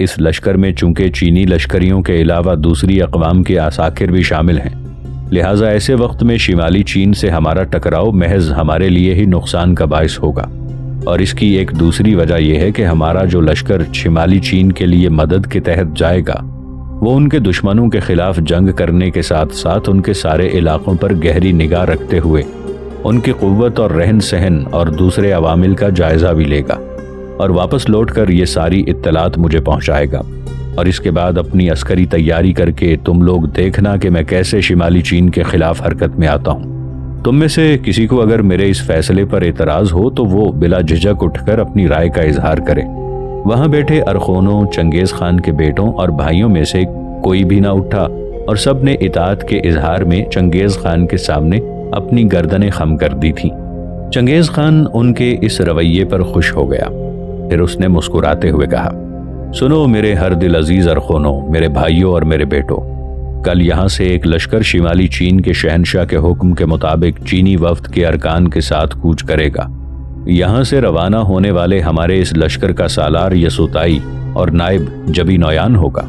इस लश्कर में चूंकि चीनी लश्करियों के अलावा दूसरी अक़वाम के असाकिर भी शामिल हैं, लिहाजा ऐसे वक्त में शिमाली चीन से हमारा टकराव महज हमारे लिए ही नुकसान का बायस होगा। और इसकी एक दूसरी वजह यह है कि हमारा जो लश्कर शिमाली चीन के लिए मदद के तहत जाएगा वो उनके दुश्मनों के खिलाफ जंग करने के साथ साथ उनके सारे इलाकों पर गहरी निगाह रखते हुए उनकी क़ुव्वत और रहन सहन और दूसरे अवामिल का जायज़ा भी लेगा और वापस लौटकर ये सारी इत्तलात मुझे पहुंचाएगा। और इसके बाद अपनी अस्करी तैयारी करके तुम लोग देखना कि मैं कैसे शिमाली चीन के खिलाफ हरकत में आता हूँ। तुम में से किसी को अगर मेरे इस फैसले पर एतराज़ हो तो वो बिला झिझक उठकर अपनी राय का इजहार करे। वहाँ बैठे अरखोनों, चंगेज़ खान के बेटों और भाइयों में से कोई भी ना उठा और सब ने इताअत के इजहार में चंगेज़ खान के सामने अपनी गर्दनें खम कर दी थीं। चंगेज़ खान उनके इस रवैये पर खुश हो गया। फिर उसने मुस्कुराते हुए कहा, सुनो मेरे हर दिल अजीज अरखोनों, मेरे भाइयों और मेरे बेटों, कल यहाँ से एक लश्कर शिमाली चीन के शहनशाह के हुक्म के मुताबिक चीनी वफ्द के अरकान के साथ कूच करेगा। यहाँ से रवाना होने वाले हमारे इस लश्कर का सालार यसुताई और नायब जबी नोयान होगा।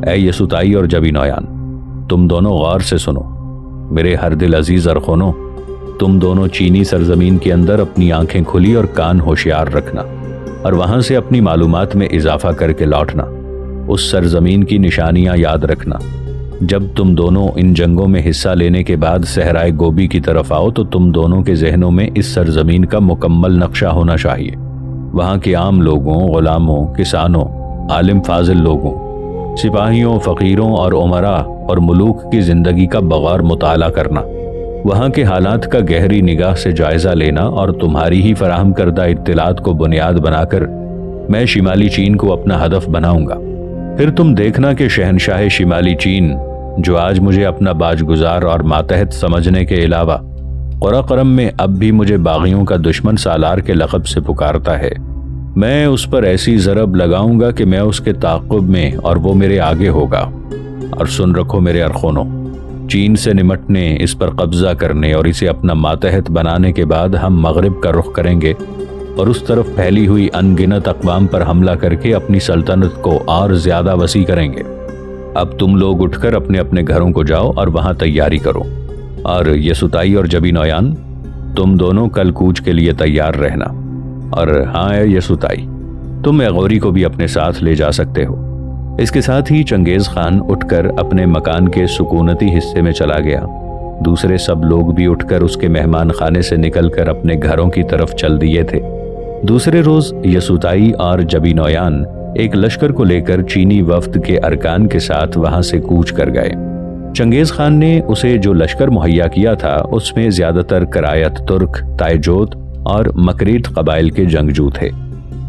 ऐ यसुताई और जबी नोयान, तुम दोनों गौर से सुनो। मेरे हर दिल अजीज अरखोनों, तुम दोनों चीनी सरजमीन के अंदर अपनी आंखें खुली और कान होशियार रखना और वहां से अपनी मालूमात में इजाफा करके लौटना। उस सरजमीन की निशानियां याद रखना। जब तुम दोनों इन जंगों में हिस्सा लेने के बाद सहराए गोबी की तरफ आओ तो तुम दोनों के जहनों में इस सरजमीन का मुकम्मल नक्शा होना चाहिए। वहाँ के आम लोगों, गुलामों, किसानों, आलिम फाजिल लोगों, सिपाहियों, फ़कीरों और उमरा और मुलूक की ज़िंदगी का बगौर मुताला करना। वहाँ के हालात का गहरी निगाह से जायज़ा लेना और तुम्हारी ही फराहम करदा इत्तलात को बुनियाद बनाकर मैं शिमाली चीन को अपना हदफ बनाऊंगा। फिर तुम देखना कि शहनशाह शिमाली चीन, जो आज मुझे अपना बाजगुजार और मातहत समझने के अलावा क़ुरा-क़रम में अब भी मुझे बागियों का दुश्मन सालार के लक़ब से पुकारता है, मैं उस पर ऐसी ज़रब लगाऊंगा कि मैं उसके ताक़ुब में और वो मेरे आगे होगा। और सुन रखो मेरे अरखोनों, चीन से निमटने, इस पर कब्ज़ा करने और इसे अपना मातहत बनाने के बाद हम मगरिब का रुख करेंगे और उस तरफ फैली हुई अनगिनत अक़वाम पर हमला करके अपनी सल्तनत को और ज़्यादा वसी करेंगे। अब तुम लोग उठकर अपने अपने घरों को जाओ और वहाँ तैयारी करो। और यसुताई और जबी नोयान, तुम दोनों कल कूच के लिए तैयार रहना। और हाँ यसुताई, तुम एगोरी को भी अपने साथ ले जा सकते हो। इसके साथ ही चंगेज़ खान उठकर अपने मकान के सुकूनती हिस्से में चला गया। दूसरे सब लोग भी उठकर उसके मेहमान खाने से निकलकर अपने घरों की तरफ चल दिए थे। दूसरे रोज यसुताई और जबी नोयान एक लश्कर को लेकर चीनी वफ्द के अरकान के साथ वहां से कूच कर गए। चंगेज़ खान ने उसे जो लश्कर मुहैया किया था उसमें ज्यादातर करायत तुर्क, ताइजोत और मकरीत कबाइल के जंगजू थे।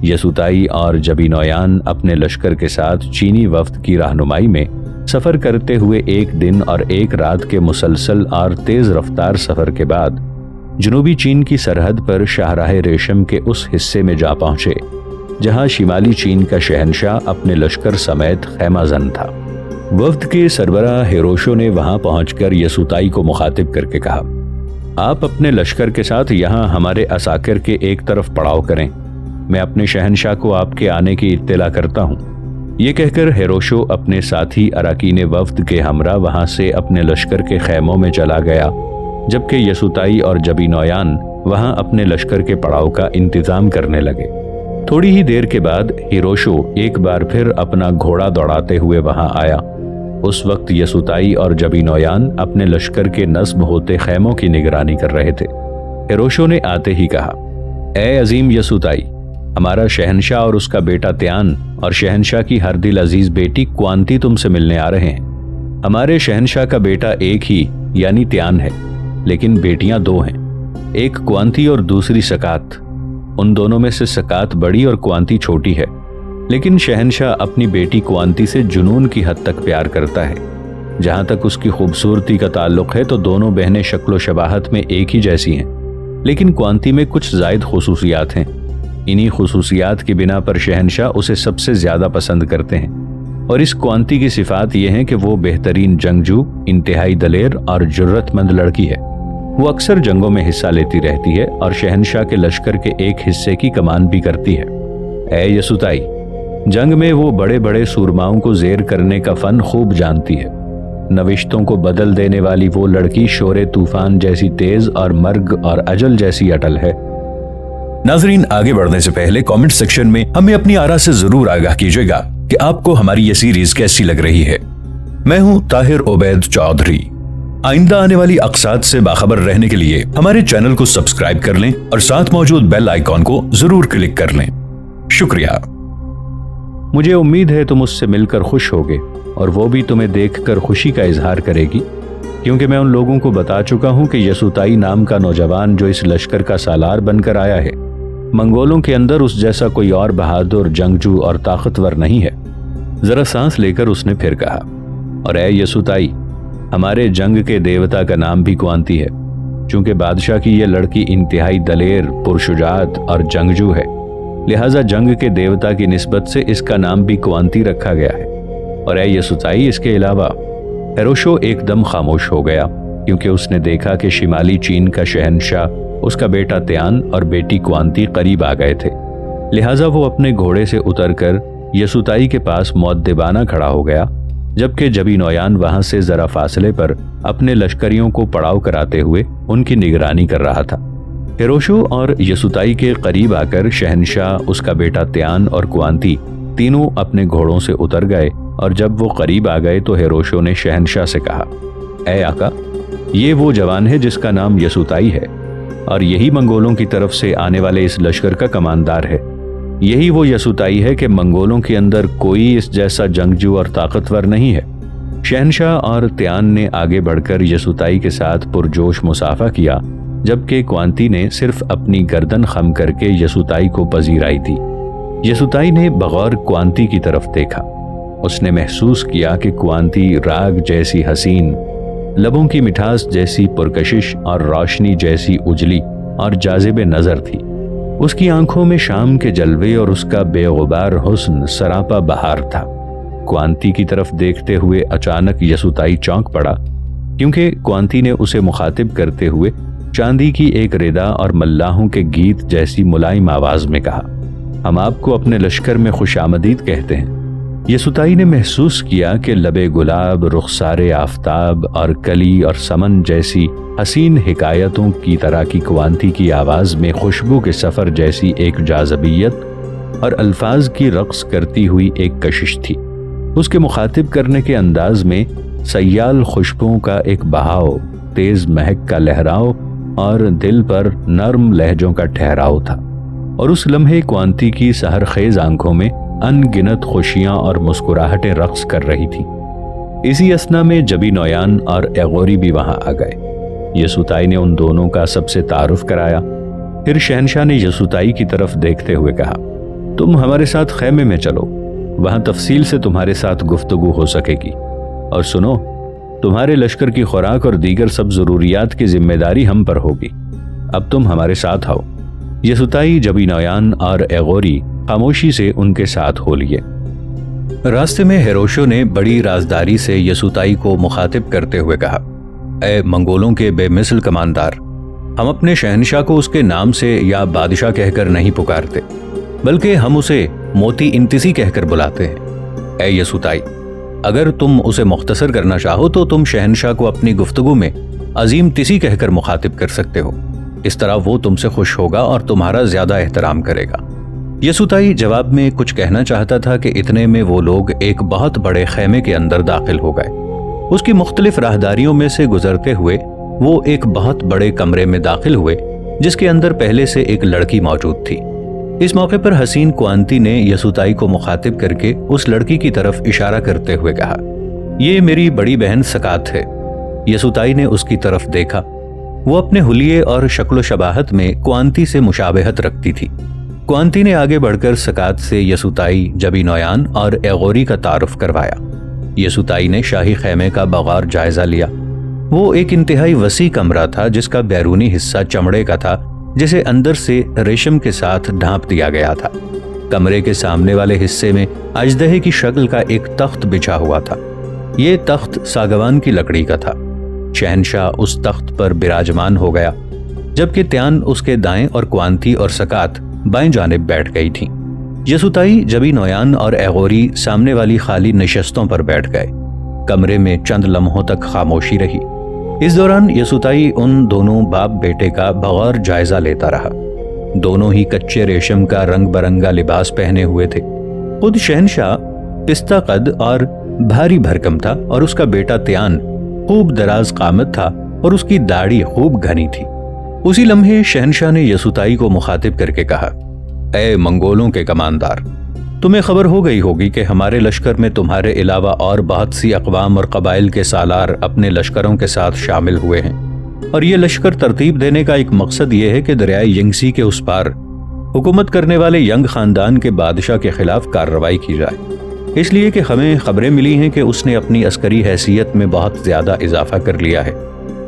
यसुताई और जबी नोयान अपने लश्कर के साथ चीनी वफ्द की रहनुमाई में सफर करते हुए एक दिन और एक रात के मुसलसल और तेज रफ्तार सफर के बाद जनूबी चीन की सरहद पर शाहराह रेशम के उस हिस्से में जा पहुंचे जहां शिमाली चीन का शहनशाह अपने लश्कर समेत खैमाजन था। वफ्द के सरबराह हिरोशो ने वहां पहुंचकर यसुताई को मुखातिब करके कहा, आप अपने लश्कर के साथ यहाँ हमारे असाकिर के एक तरफ पड़ाव करें, मैं अपने शहनशाह को आपके आने की इत्तला करता हूँ। ये कहकर हिरोशो अपने साथी अराकीन वफ्द के हमरा वहां से अपने लश्कर के खैमों में चला गया, जबकि यसुताई और जबी नोयान वहां अपने लश्कर के पड़ाव का इंतजाम करने लगे। थोड़ी ही देर के बाद हिरोशो एक बार फिर अपना घोड़ा दौड़ाते हुए वहां आया। उस वक्त यसुताई और जबी नोयान अपने लश्कर के नस्ब होते खैमों की निगरानी कर रहे थे। हिरोशो ने आते ही कहा, ए अजीम यसुताई, हमारा शहनशाह और उसका बेटा त्यान और शहनशाह की हर दिल अजीज बेटी क्वांती तुमसे मिलने आ रहे हैं। हमारे शहनशाह का बेटा एक ही यानी त्यान है, लेकिन बेटियां दो हैं, एक क्वांती और दूसरी सकात। उन दोनों में से सकात बड़ी और क्वांती छोटी है, लेकिन शहनशाह अपनी बेटी क्वांती से जुनून की हद तक प्यार करता है। जहां तक उसकी खूबसूरती का ताल्लुक है तो दोनों बहनें शक्ल शबाहत में एक ही जैसी हैं, लेकिन क्वांती में कुछ जायद खुसूसियात हैं। इन्हीं खुसूसियात की बिना पर शहनशाह उसे सबसे ज्यादा पसंद करते हैं। और इस क्वांती की सिफात यह है कि वो बेहतरीन जंगजू, इंतहाई दलेर और जुर्रतमंद लड़की है। वो अक्सर जंगों में हिस्सा लेती रहती है और शहनशाह के लश्कर के एक हिस्से की कमान भी करती है। ऐ यसुताई, जंग में वो बड़े बड़े सूरमाओं को ज़ेर करने का फन खूब जानती है। नविश्तों को बदल देने वाली वो लड़की शोरे तूफान जैसी तेज और मर्ग और अजल जैसी अटल है। नाजरीन, आगे बढ़ने से पहले कमेंट सेक्शन में हमें अपनी आरा से जरूर आगाह कीजिएगा कि आपको हमारी ये सीरीज कैसी लग रही है। मैं हूं ताहिर उबैद चौधरी। आइंदा आने वाली अक़साद से बाखबर रहने के लिए हमारे चैनल को सब्सक्राइब कर लें और साथ मौजूद बेल आइकॉन को जरूर क्लिक कर लें। शुक्रिया। मुझे उम्मीद है तुम उससे मिलकर खुश होगे और वो भी तुम्हें देखकर खुशी का इजहार करेगी, क्योंकि मैं उन लोगों को बता चुका हूं कि यसुताई नाम का नौजवान जो इस लश्कर का सालार बनकर आया है, मंगोलों के अंदर उस जैसा कोई और बहादुर, जंगजू और ताकतवर नहीं है। जरा सांस लेकर उसने फिर कहा, और ऐ यसुताई, हमारे जंग के देवता का नाम भी क्वांती है। चूंकि बादशाह की यह लड़की इंतहाई दलेर, पुरशुजात और जंगजू है, लिहाजा जंग के देवता की निस्बत से इसका नाम भी क्वांती रखा गया है। और ऐ यसुताई, इसके अलावा हेरोशो एकदम खामोश हो गया, क्योंकि उसने देखा कि शिमाली चीन का शहंशाह, उसका बेटा त्यान और बेटी क्वांती करीब आ गए थे। लिहाजा वो अपने घोड़े से उतरकर यसुताई के पास मुअद्दिबाना खड़ा हो गया, जबकि जबी नौयान वहां से जरा फासले पर अपने लश्करियों को पड़ाव कराते हुए उनकी निगरानी कर रहा था। हिरोशो और यसुताई के करीब आकर शहंशाह, उसका बेटा त्यान और क्वांती तीनों अपने घोड़ों से उतर गए, और जब वो करीब आ गए तो हिरोशो ने शहंशाह से कहा, ऐ आका, ये वो जवान है जिसका नाम यसुताई है, और यही मंगोलों की तरफ से आने वाले इस लश्कर का कमानदार है। यही वो यसुताई है कि मंगोलों के अंदर कोई इस जैसा जंगजू और ताकतवर नहीं है। शहंशाह और त्यान ने आगे बढ़कर यसुताई के साथ पुरजोश मुसाफा किया, जबकि क्वांती ने सिर्फ अपनी गर्दन खम करके यसुताई को पजीराई थी। यसुताई ने बगौर क्वांती की तरफ देखा। उसने महसूस किया कि क्वांती राग जैसी हसीन, लबों की मिठास जैसी पुरकशिश और रोशनी जैसी उजली और जाज़िबे नजर थी। उसकी आंखों में शाम के जलवे और उसका बेगुबार हुस्न सरापा बहार था। क्वांती की तरफ देखते हुए अचानक यसुताई चौंक पड़ा, क्योंकि क्वांती ने उसे मुखातिब करते हुए चांदी की एक रिदा और मल्लाहों के गीत जैसी मुलायम आवाज में कहा, हम आपको अपने लश्कर में खुशामदीद कहते हैं। यसुताई ने महसूस किया कि लबे गुलाब, रुखसारे आफताब और कली और समन जैसी हसीन हिकायतों की तरह की क्वांती की आवाज में खुशबू के सफर जैसी एक जाज़बियत और अल्फाज की रक्स करती हुई एक कशिश थी। उसके मुखातिब करने के अंदाज में सयाल खुशबुओं का एक बहाव, तेज महक का लहराव और दिल पर नर्म लहजों का ठहराव था। और उस लम्हे क्वांती की सहरखेज आंखों में अनगिनत खुशियां और मुस्कुराहटें रक्स कर रही थी। इसी असना में जबी नौयान और एगोरी भी वहां आ गए। यसुताई ने उन दोनों का सबसे तारुफ कराया। फिर शहंशाह ने यसुताई की तरफ देखते हुए कहा, तुम हमारे साथ खैमे में चलो, वहां तफसील से तुम्हारे साथ गुफ्तगू हो सकेगी। और सुनो, तुम्हारे लश्कर की खुराक और दीगर सब जरूरियात की जिम्मेदारी हम पर होगी। अब तुम हमारे साथ आओ। यसुताई, जबी नौयान और एगोरी खामोशी से उनके साथ हो लिए। रास्ते में हिरोशो ने बड़ी राजदारी से यसुताई को मुखातिब करते हुए कहा, ऐ मंगोलों के बेमिसल कमानदार, हम अपने शहंशाह को उसके नाम से या बादशाह कहकर नहीं पुकारते, बल्कि हम उसे मोती इंतिसी कहकर बुलाते हैं। ऐ यसुताई, अगर तुम उसे मुख्तसर करना चाहो तो तुम शहंशाह को अपनी गुफ्तगू में अजीम तिसी कहकर मुखातिब कर सकते हो। इस तरह वो तुमसे खुश होगा और तुम्हारा ज्यादा एहतराम करेगा। यसुताई जवाब में कुछ कहना चाहता था कि इतने में वो लोग एक बहुत बड़े खेमे के अंदर दाखिल हो गए। उसकी मुख्तलिफ राहदारियों में से गुजरते हुए वो एक बहुत बड़े कमरे में दाखिल हुए, जिसके अंदर पहले से एक लड़की मौजूद थी। इस मौके पर हसीन क्वांती ने यसुताई को मुखातिब करके उस लड़की की तरफ इशारा करते हुए कहा, ये मेरी बड़ी बहन सकात है। यसुताई ने उसकी तरफ देखा। वो अपने हुलिये और शक्ल शबाहत में क्वांती से मुशाबहत रखती थी। क्वांती ने आगे बढ़कर सकात से यसुताई, जबी नौयान और एगोरी का तारुफ करवाया। यसुताई ने शाही खेमे का बगौर जायजा लिया। वो एक इंतहाई वसी कमरा था, जिसका बैरूनी हिस्सा चमड़े का था, जिसे अंदर से रेशम के साथ ढांप दिया गया था। कमरे के सामने वाले हिस्से में अजदहे की शक्ल का एक तख्त बिछा हुआ था। ये तख्त सागवान की लकड़ी का था। शहंशाह उस तख्त पर विराजमान हो गया, जबकि त्यान उसके दाएं और क्वांती और सकात बाएं जानिब बैठ गई थी। यसुताई जबी नोयान और एगोरी सामने वाली खाली नशस्तों पर बैठ गए। कमरे में चंद लम्हों तक खामोशी रही। इस दौरान यसुताई उन दोनों बाप बेटे का बगौर जायजा लेता रहा। दोनों ही कच्चे रेशम का रंग बरंगा लिबास पहने हुए थे। खुद शहनशाह पिस्ता कद और भारी भरकम था और उसका बेटा त्यान खूब दराज कामत था और उसकी दाढ़ी खूब घनी थी। उसी लम्हे शहनशाह ने यसुताई को मुखातिब करके कहा, ए मंगोलों के कमांदार, तुम्हें खबर हो गई होगी कि हमारे लश्कर में तुम्हारे अलावा और बहुत सी अक़वाम और कबाइल के सालार अपने लश्करों के साथ शामिल हुए हैं और ये लश्कर तरतीब देने का एक मकसद ये है कि दरियाए यंगसी के उस पार हुकूमत करने वाले यंग खानदान के बादशाह के खिलाफ कार्रवाई की जाए। इसलिए कि हमें खबरें मिली हैं कि उसने अपनी अस्करी हैसियत में बहुत ज़्यादा इजाफा कर लिया है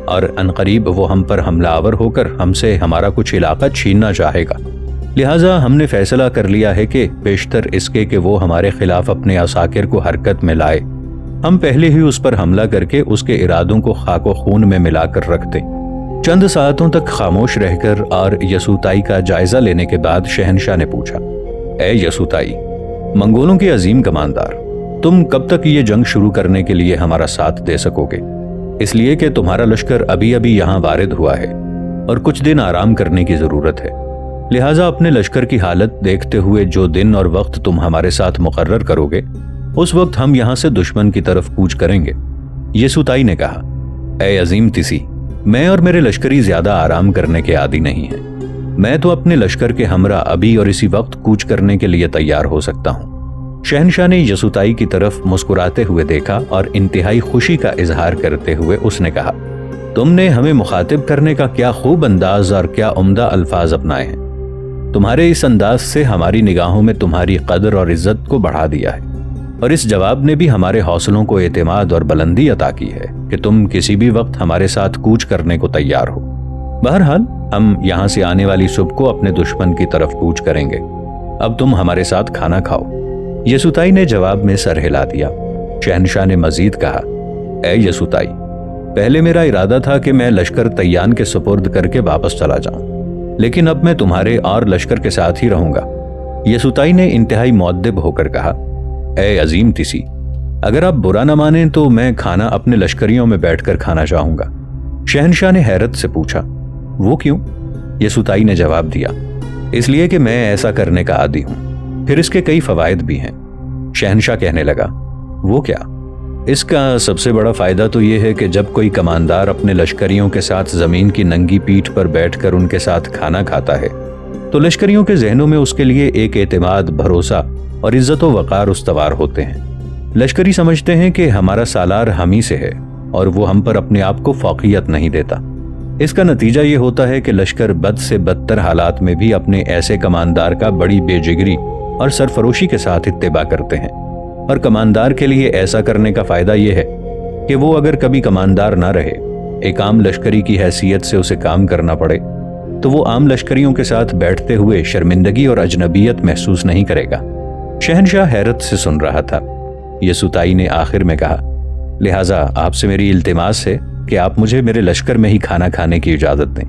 और अनकरीब वो हम पर हमलावर होकर हमसे हमारा कुछ इलाका छीनना चाहेगा। लिहाजा हमने फैसला कर लिया है कि बेशतर इसके कि वो हमारे खिलाफ अपने असाकिर को हरकत में लाए, हम पहले ही उस पर हमला करके उसके इरादों को खाको खून में मिलाकर रख दें। चंद सातों तक खामोश रहकर और यसुताई का जायजा लेने के बाद शहनशाह ने पूछा, ए यसुताई, मंगोलों के अजीम कमांदार, तुम कब तक ये जंग शुरू करने के लिए हमारा साथ दे सकोगे? इसलिए कि तुम्हारा लश्कर अभी अभी यहाँ वारिद हुआ है और कुछ दिन आराम करने की जरूरत है। लिहाजा अपने लश्कर की हालत देखते हुए जो दिन और वक्त तुम हमारे साथ मुकर्रर करोगे उस वक्त हम यहाँ से दुश्मन की तरफ कूच करेंगे। यसुताई ने कहा, ए अजीम तिसी, मैं और मेरे लश्करी ज्यादा आराम करने के आदी नहीं हैं। मैं तो अपने लश्कर के हमरा अभी और इसी वक्त कूच करने के लिए तैयार हो सकता हूँ। शहनशाह ने यसुताई की तरफ मुस्कुराते हुए देखा और इंतहाई खुशी का इजहार करते हुए उसने कहा, तुमने हमें मुखातिब करने का क्या खूब अंदाज और क्या उम्दा अल्फाज अपनाए हैं। तुम्हारे इस अंदाज से हमारी निगाहों में तुम्हारी कदर और इज्जत को बढ़ा दिया है और इस जवाब ने भी हमारे हौसलों को एतमाद और बुलंदी अता की है कि तुम किसी भी वक्त हमारे साथ कूच करने को तैयार हो। बहरहाल हम यहाँ से आने वाली सुबह को अपने दुश्मन की तरफ कूच करेंगे। अब तुम हमारे साथ खाना खाओ। यसुताई ने जवाब में सर हिला दिया। शहनशाह ने मजीद कहा, ए यसुताई, पहले मेरा इरादा था कि मैं लश्कर तैयान के सुपुर्द करके वापस चला जाऊं, लेकिन अब मैं तुम्हारे और लश्कर के साथ ही रहूंगा। यसुताई ने इंतहाई मुअद्दिब होकर कहा, ए अजीम तिसी, अगर आप बुरा न माने तो मैं खाना अपने लश्करियों में बैठकर खाना चाहूंगा। शहनशाह ने हैरत से पूछा, वो क्यों? यसुताई ने जवाब दिया, इसलिए कि मैं ऐसा करने का आदी हूं, फिर इसके कई फवायद भी हैं। शहनशाह कहने लगा, वो क्या? इसका सबसे बड़ा फायदा तो यह है कि जब कोई कमांदार अपने लश्करियों के साथ जमीन की नंगी पीठ पर बैठकर उनके साथ खाना खाता है तो लश्करियों के जहनों में उसके लिए एक एतमाद, भरोसा और इज्जत व वक़ार उस्तवार होते हैं। लश्करी समझते हैं कि हमारा सालार हम ही से है और वो हम पर अपने आप को फौकियत नहीं देता। इसका नतीजा ये होता है कि लश्कर बद से बदतर हालात में भी अपने ऐसे कमांदार का बड़ी बेजिगरी और सरफरोशी के साथ इत्तेबा करते हैं। और कमांदार के लिए ऐसा करने का फायदा यह है कि वो अगर कभी कमांदार ना रहे, एक आम लश्करी की हैसियत से उसे काम करना पड़े, तो वो आम लश्करियों के साथ बैठते हुए शर्मिंदगी और अजनबियत महसूस नहीं करेगा। शहनशाह हैरत से सुन रहा था। यसुताई ने आखिर में कहा, लिहाजा आपसे मेरी इल्तिमास है कि आप मुझे मेरे लश्कर में ही खाना खाने की इजाजत दें।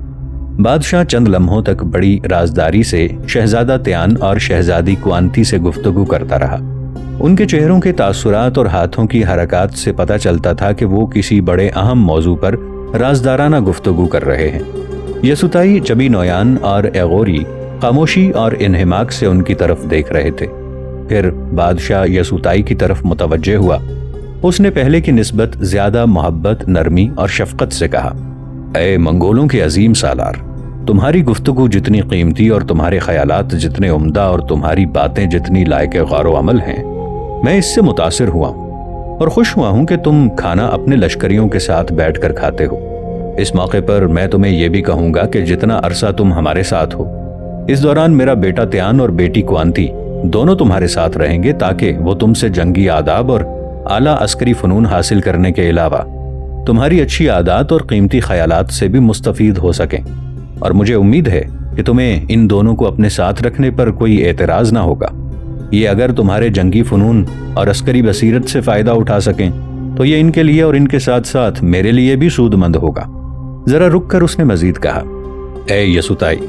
बादशाह चंद लम्हों तक बड़ी राजदारी से शहजादा त्यान और शहजादी क्वांती से गुफ्तगू करता रहा। उनके चेहरों के तासुरात और हाथों की हरकत से पता चलता था कि वो किसी बड़े अहम मौजू पर राजदाराना गुफ्तगू कर रहे हैं। यसुताई, जबी नोयान और एगोरी खामोशी और इन्हिमाक से उनकी तरफ देख रहे थे। फिर बादशाह यसुताई की तरफ मुतवज्जे हुआ। उसने पहले की निस्बत ज्यादा मोहब्बत, नरमी और शफकत से कहा, ए मंगोलों के अजीम सालार, तुम्हारी गुफ्तगू जितनी कीमती और तुम्हारे ख्यालात जितने उम्दा और तुम्हारी बातें जितनी लायक गौर व अमल हैं, मैं इससे मुतासिर हुआ और खुश हुआ हूं कि तुम खाना अपने लश्करियों के साथ बैठकर खाते हो। इस मौके पर मैं तुम्हें यह भी कहूंगा कि जितना अरसा तुम हमारे साथ हो, इस दौरान मेरा बेटा त्यान और बेटी क्वांती दोनों तुम्हारे साथ रहेंगे ताकि वो तुमसे जंगी आदाब और आला अस्करी फनून हासिल करने के अलावा तुम्हारी अच्छी आदत और कीमती ख्यालात से भी मुस्तफीद हो सकें। और मुझे उम्मीद है कि तुम्हें इन दोनों को अपने साथ रखने पर कोई एतराज ना होगा। ये अगर तुम्हारे जंगी फनून और अस्करी बसीरत से फायदा उठा सकें तो ये इनके लिए और इनके साथ साथ मेरे लिए भी सूदमंद होगा। जरा रुक कर उसने मजीद कहा, ए यसुताई,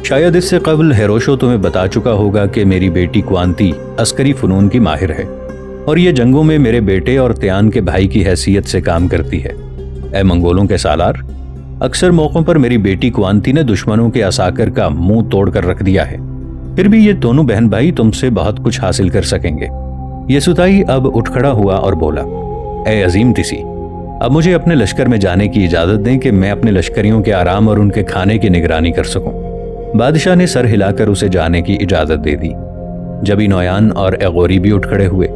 शायद इससे कबल हिरोशो तुम्हें बता चुका होगा कि मेरी बेटी क्वांती अस्करी फनून की माहिर है और ये जंगों में मेरे बेटे और त्यान के भाई की हैसियत से काम करती है। ए मंगोलों के सालार, अक्सर मौक़ों पर मेरी बेटी क्वांती ने दुश्मनों के असाकर का मुंह तोड़ कर रख दिया है, फिर भी ये दोनों बहन भाई तुमसे बहुत कुछ हासिल कर सकेंगे। यसुताई अब उठ खड़ा हुआ और बोला, ए अजीम तिसी, अब मुझे अपने लश्कर में जाने की इजाज़त दें कि मैं अपने लश्करियों के आराम और उनके खाने की निगरानी कर सकूं। बादशाह ने सर हिलाकर उसे जाने की इजाज़त दे दी। जबी नोयान और एगोरी भी उठ खड़े हुए।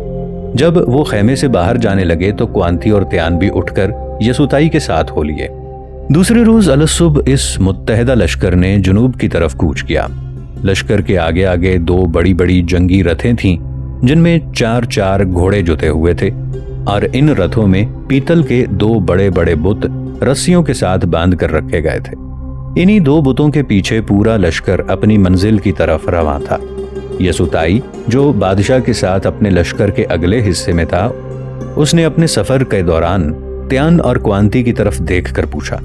जब वो खेमे से बाहर जाने लगे तो क्वांती और त्यान भी उठकर यसुताई के साथ हो लिए। दूसरे रोज अलसुब इस मुत्तहदा लश्कर ने जुनूब की तरफ कूच किया। लश्कर के आगे आगे दो बड़ी बड़ी जंगी रथें थीं, जिनमें 4-4 घोड़े जुते हुए थे और इन रथों में पीतल के 2 बड़े बड़े बुत रस्सियों के साथ बांध कर रखे गए थे। इन्हीं 2 बुतों के पीछे पूरा लश्कर अपनी मंजिल की तरफ रवां था। यसुताई, जो बादशाह के साथ अपने लश्कर के अगले हिस्से में था, उसने अपने सफर के दौरान त्यान और क्वांती की तरफ देख कर पूछा,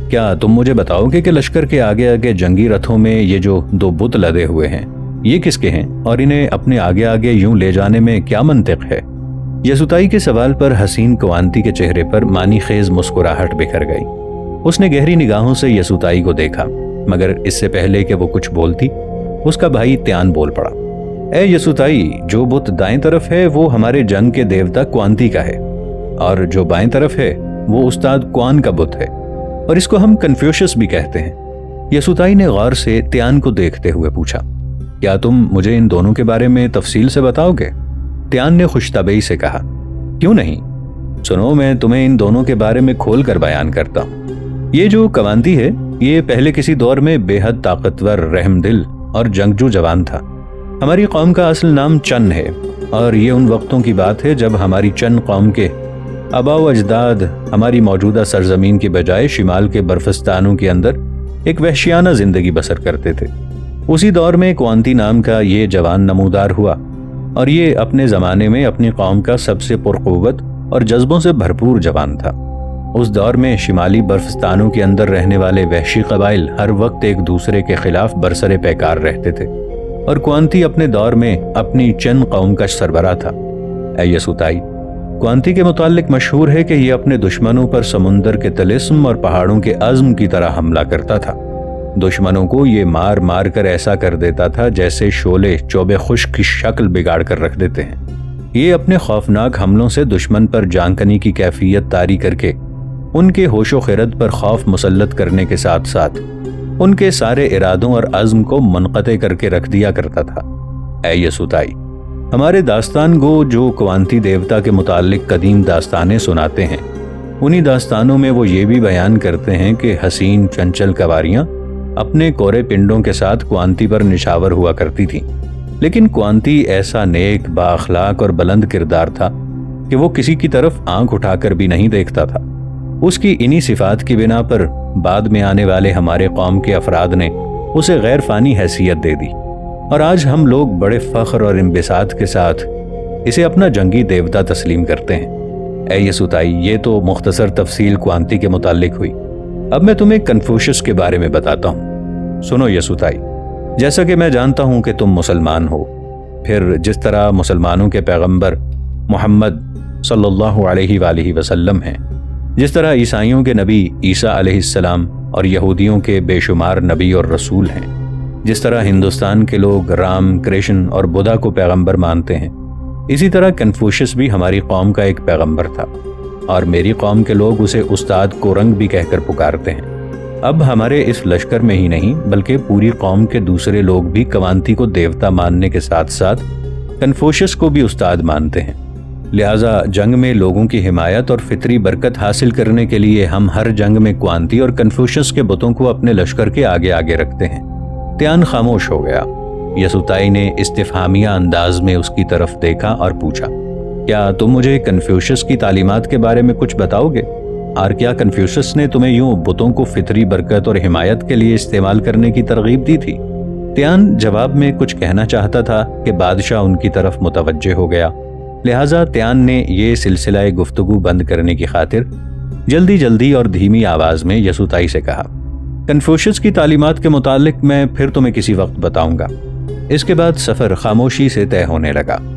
क्या तुम मुझे बताओगे कि लश्कर के आगे आगे जंगी रथों में ये जो 2 बुत लदे हुए हैं, ये किसके हैं और इन्हें अपने आगे आगे यूं ले जाने में क्या मंतिक है? यसुताई के सवाल पर हसीन क्वांती के चेहरे पर मानी खेज मुस्कुराहट बिखर गई। उसने गहरी निगाहों से यसुताई को देखा, मगर इससे पहले कि वो कुछ बोलती, उसका भाई त्यान बोल पड़ा, ए यसुताई, जो बुत दाएं तरफ है वो हमारे जंग के देवता क्वांती का है और जो बाएं तरफ है वो उस्ताद क्वान का बुत है और इसको हम कन्फ्यूशियस भी कहते हैं। यसुताई ने गौर से त्यान को देखते हुए पूछा, क्या तुम मुझे इन दोनों के बारे में तफसील से बताओगे? त्यान ने खुशतबई से कहा, क्यों नहीं, सुनो, मैं तुम्हें इन दोनों के बारे में खोल कर बयान करता हूँ। ये जो क्वांती है, ये पहले किसी दौर में बेहद ताकतवर, रहमदिल और जंगजू जवान था। हमारी कौम का असल नाम चन है और ये उन वक्तों की बात है जब हमारी चन कौम के आबा व अजदाद हमारी मौजूदा सरजमीन के बजाय शिमाल के बर्फस्तानों के अंदर एक वहशियाना जिंदगी बसर करते थे। उसी दौर में क्वांती नाम का ये जवान नमूदार हुआ और ये अपने ज़माने में अपनी कौम का सबसे पुरक़ुव्वत और जज्बों से भरपूर जवान था। उस दौर में शिमाली बर्फस्तानों के अंदर रहने वाले वहशी कबाइल हर वक्त एक दूसरे के खिलाफ बरसरे पैकार रहते थे और क्वांती अपने दौर में अपनी चंद कौम का सरबरा था। यसुताई, क्वांती के मुतालिक मशहूर है कि यह अपने दुश्मनों पर समुंदर के तिलिस्म और पहाड़ों के अज़्म की तरह हमला करता था। दुश्मनों को ये मार मार कर ऐसा कर देता था जैसे शोले चौबे खुश्क की शक्ल बिगाड़ कर रख देते हैं। ये अपने खौफनाक हमलों से दुश्मन पर जानकनी की कैफियत तारी करके उनके होशो खिरत पर खौफ मुसल्लत करने के साथ साथ उनके सारे इरादों और अज़्म को मुनक़ते करके रख दिया करता था। यसुताई, हमारे दास्तान गो जो क्वांती देवता के मुतालिक कदीम दास्तानें सुनाते हैं, उन्हीं दास्तानों में वो ये भी बयान करते हैं कि हसीन चंचल कवारियाँ अपने कोरे पिंडों के साथ क्वांती पर निशावर हुआ करती थीं, लेकिन क्वांती ऐसा नेक, बाअखलाक और बुलंद किरदार था कि वो किसी की तरफ आंख उठाकर भी नहीं देखता था। उसकी इन्हीं सिफात की बिना पर बाद में आने वाले हमारे कौम के अफराद ने उसे गैर फानी हैसियत दे दी और आज हम लोग बड़े फख्र और इंबिसात के साथ इसे अपना जंगी देवता तस्लीम करते हैं। यसुताई, ये तो मुख्तसर तफसील क्वांती के मुतालिक हुई। अब मैं तुम्हें कन्फ्यूशियस के बारे में बताता हूँ। सुनो यसुताई, जैसा कि मैं जानता हूँ कि तुम मुसलमान हो, फिर जिस तरह मुसलमानों के पैगंबर मोहम्मद सल्लल्लाहु अलैहि वसल्लम हैं, जिस तरह ईसाइयों के नबी ईसा अलैहिस्सलाम और यहूदियों के बेशुमार नबी और रसूल हैं, जिस तरह हिंदुस्तान के लोग राम, कृष्ण और बुद्धा को पैगंबर मानते हैं, इसी तरह कन्फ्यूशियस भी हमारी कौम का एक पैगंबर था और मेरी कौम के लोग उसे उस्ताद कोरंग भी कहकर पुकारते हैं। अब हमारे इस लश्कर में ही नहीं बल्कि पूरी कौम के दूसरे लोग भी क्वांती को देवता मानने के साथ साथ कन्फ्यूशियस को भी उस्ताद मानते हैं। लिहाजा जंग में लोगों की हिमायत और फितरी बरकत हासिल करने के लिए हम हर जंग में क्वांती और कन्फ्यूशियस के बुतों को अपने लश्कर के आगे आगे रखते हैं। त्यान खामोश हो गया। यसुताई ने इस्तिफहामिया अंदाज में उसकी तरफ देखा और पूछा, क्या तुम मुझे कन्फ्यूशियस की तालीमात के बारे में कुछ बताओगे? और क्या कन्फ्यूशियस ने तुम्हें यूं बुतों को फितरी बरकत और हिमायत के लिए इस्तेमाल करने की तरगीब दी थी? त्यान जवाब में कुछ कहना चाहता था कि बादशाह उनकी तरफ मुतवज्जे हो गया। लिहाजा त्यान ने ये सिलसिला गुफ्तगू बंद करने की खातिर जल्दी जल्दी और धीमी आवाज में यसुताई से कहा, کنفوشس کی تعلیمات کے متعلق میں پھر تمہیں کسی وقت بتاؤں گا۔ اس کے بعد سفر خاموشی سے طے ہونے لگا۔